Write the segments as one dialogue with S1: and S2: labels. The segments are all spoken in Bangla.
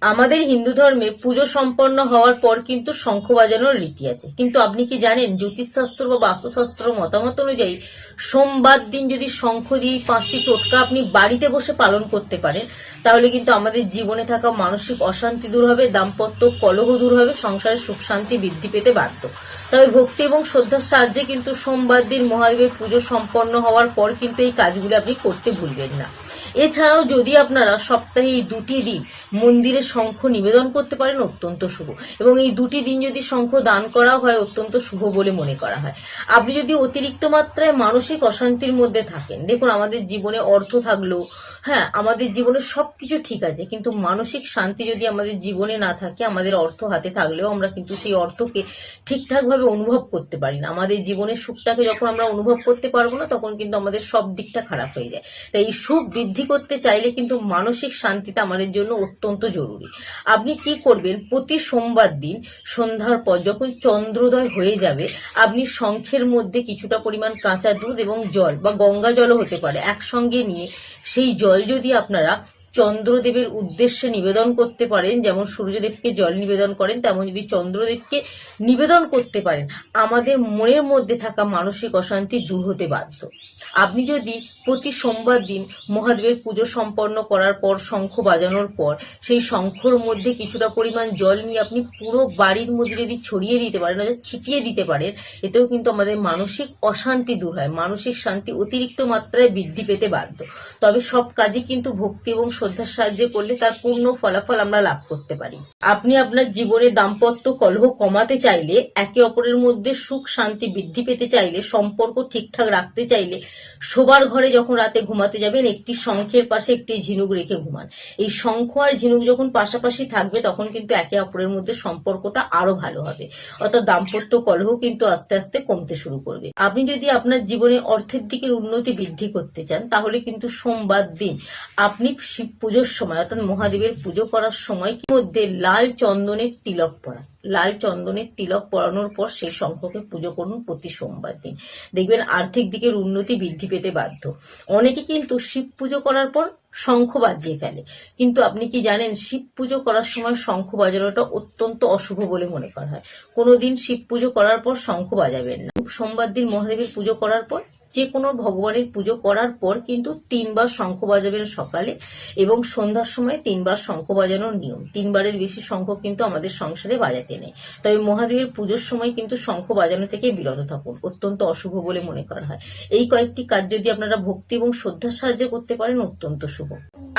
S1: আমাদের হিন্দু ধর্মে পুজো সম্পন্ন হওয়ার পর কিন্তু শঙ্খ বাজানোর রীতি আছে, কিন্তু আপনি কি জানেন জ্যোতিষশাস্ত্র বা বাস্তুশাস্ত্র মতামত অনুযায়ী সোমবার দিন যদি শঙ্খ দিয়ে 5টি টোটকা আপনি বাড়িতে বসে পালন করতে পারেন, তাহলে কিন্তু আমাদের জীবনে থাকা মানসিক অশান্তি দূর হবে, দাম্পত্য কলহ দূর হবে, সংসারে সুখ শান্তি বৃদ্ধি পেতে বাধ্য। তবে ভক্তি এবং শ্রদ্ধার সাহায্যে কিন্তু সোমবার দিন মহাদেবের পুজো সম্পন্ন হওয়ার পর কিন্তু এই কাজগুলো আপনি করতে ভুলবেন না। এছাড়াও যদি আপনারা সপ্তাহে এই 2টি দিন মন্দিরে শঙ্খ নিবেদন করতে পারেন, অত্যন্ত শুভ। এবং এই 2টি দিন যদি শঙ্খ দান করা হয়, অত্যন্ত শুভ বলে মনে করা হয়। আপনি যদি অতিরিক্ত মাত্রায় মানসিক অশান্তির মধ্যে থাকেন, দেখুন আমাদের জীবনে অর্থ থাকলেও, হ্যাঁ আমাদের জীবনে সবকিছু ঠিক আছে, কিন্তু মানসিক শান্তি যদি আমাদের জীবনে না থাকে, আমাদের অর্থ হাতে থাকলেও আমরা কিন্তু সেই অর্থকে ঠিকঠাক ভাবে অনুভব করতে পারি না। আমাদের জীবনের সুখটাকে যখন আমরা অনুভব করতে পারবো না, তখন কিন্তু আমাদের সব দিকটা খারাপ হয়ে যায়। তাই এই সুখ বৃদ্ধি করতে চাইলে কিন্তু মানসিক শান্তিটা আমাদের জন্য অত্যন্ত জরুরি। আপনি কি করবেন, প্রতি সোমবার দিন সন্ধ্যার পর যখন চন্দ্রোদয় হয়ে যাবে, আপনি শঙ্খের মধ্যে কিছুটা পরিমাণ কাঁচা দুধ এবং জল বা গঙ্গা জলও হতে পারে একসঙ্গে নিয়ে, সেই জল যদি আপনারা চন্দ্রদেবের উদ্দেশ্যে নিবেদন করতে পারেন, যেমন সূর্যদেবকে জল নিবেদন করেন, তেমন যদি চন্দ্রদেবকে নিবেদন করতে পারেন, আমাদের মনের মধ্যে থাকা মানসিক অশান্তি দূর হতে বাধ্য। আপনি যদি প্রতি সোমবার দিন মহাদেবের পুজো সম্পন্ন করার পর শঙ্খ বাজানোর পর সেই শঙ্খর মধ্যে কিছুটা পরিমাণ জল নিয়ে আপনি পুরো বাড়ির মধ্যে যদি ছড়িয়ে দিতে পারেন, ছিটিয়ে দিতে পারেন, এতেও কিন্তু আমাদের মানসিক অশান্তি দূর হয়, মানসিক শান্তি অতিরিক্ত মাত্রায় বৃদ্ধি পেতে বাধ্য। তবে সব কাজে কিন্তু ভক্তি এবং শ্রদ্ধার সাহায্যে করলে তার পূর্ণ ফলাফল আমরা লাভ করতে পারি। আপনি আপনার জীবনে দাম্পত্য কলহ কমাতে চাইলে, একে অপরের মধ্যে সুখ শান্তি বৃদ্ধি পেতে চাইলে, সম্পর্ক ঠিকঠাক রাখতে চাইলে, শোবার ঘরে যখন রাতে ঘুমাতে যাবেন একটি শঙ্খের পাশে একটি ঝিনুক রেখে ঘুমান। এই শঙ্খ আর ঝিনুক যখন পাশাপাশি থাকবে, তখন কিন্তু একে অপরের মধ্যে সম্পর্কটা আরো ভালো হবে, অর্থাৎ দাম্পত্য কলহ কিন্তু আস্তে আস্তে কমতে শুরু করবে। আপনি যদি আপনার জীবনে অর্থের দিকের উন্নতি বৃদ্ধি করতে চান, তাহলে কিন্তু সোমবার দিন আপনি শিব পুজোর সময় অর্থাৎ মহাদেবের পুজো করার সময় মধ্যে লাল চন্দনের তিলক পরা, লাল চন্দনের তিলক পরানোর পর সেই শঙ্খকে পুজো করুন প্রতি সোমবার দিন। দেখবেন আর্থিক দিকের উন্নতি বৃদ্ধি পেতে বাধ্য। অনেকে কিন্তু শিব পুজো করার পর শঙ্খ বাজিয়ে ফেলে, কিন্তু আপনি কি জানেন শিব পুজো করার সময় শঙ্খ বাজানোটা অত্যন্ত অশুভ বলে মনে করা হয়। কোনোদিন শিব পুজো করার পর শঙ্খ বাজাবেন না। সোমবার দিন মহাদেবের পুজো করার পর, যে কোনো ভগবানের পুজো করার পর কিন্তু 3বার শঙ্খ বাজাবেন সকালে, এবং সন্ধ্যার সময় 3বার শঙ্খ বাজানোর নিয়ম। 3বারের বেশি শঙ্খ কিন্তু আমাদের সংসারে বাজাতে নেই। তবে মহাদেবের পুজোর সময় কিন্তু শঙ্খ বাজানো থেকে বিরত থাকুন, অত্যন্ত অশুভ বলে মনে করা হয়। এই কয়েকটি কাজ যদি আপনারা ভক্তি এবং শ্রদ্ধার সাহায্যে করতে পারেন, অত্যন্ত শুভ।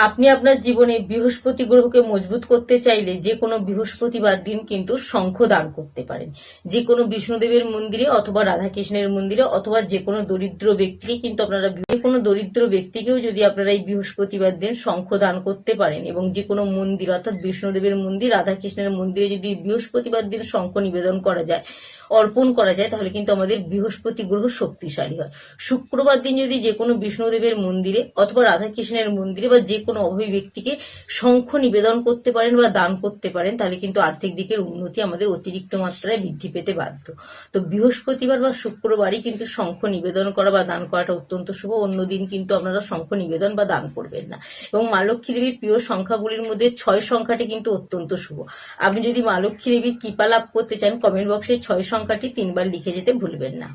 S1: আপনি আপনার জীবনে বৃহস্পতি গ্রহকে মজবুত করতে চাইলে যে কোনো বৃহস্পতিবার দিন কিন্তু শঙ্খ দান করতে পারেন। যে কোনো বিষ্ণুদেবের মন্দিরে অথবা রাধাকৃষ্ণের মন্দিরে, অথবা যে কোনো দরিদ্র ব্যক্তিকে কিন্তু আপনারা, যে কোনো দরিদ্র ব্যক্তিকেও যদি আপনারা এই বৃহস্পতিবার দিন শঙ্খ দান করতে পারেন, এবং যে কোনো মন্দির অর্থাৎ বিষ্ণুদেবের মন্দির, রাধাকৃষ্ণের মন্দিরে যদি বৃহস্পতিবার দিন শঙ্খ নিবেদন করা যায়, অর্পণ করা যায়, তাহলে কিন্তু আমাদের বৃহস্পতি গ্রহ শক্তিশালী হয়। শুক্রবার দিন যদি যে কোনো বিষ্ণুদেবের মন্দিরে অথবা রাধাকৃষ্ণের মন্দিরে বা যে কোনো অভাবী ব্যক্তিকে শঙ্খ নিবেদন করতে পারেন বা দান করতে পারেন, তাহলে কিন্তু আর্থিক দিকের উন্নতি আমাদের অতিরিক্ত মাত্রায় বৃদ্ধি পেতে বাধ্য। তো বৃহস্পতিবার বা শুক্রবারই কিন্তু শঙ্খ নিবেদন করা বা দান করাটা অত্যন্ত শুভ। অন্যদিন কিন্তু আপনারা শঙ্খ নিবেদন বা দান করবেন না। এবং মা লক্ষ্মী দেবীর প্রিয় সংখ্যাগুলির মধ্যে 6 সংখ্যাটি কিন্তু অত্যন্ত শুভ। আপনি যদি মা লক্ষ্মী দেবীর কৃপা লাভ করতে চান, কমেন্ট বক্সে 6 সংখ্যাটি 3বার লিখে যেতে ভুলবেন না।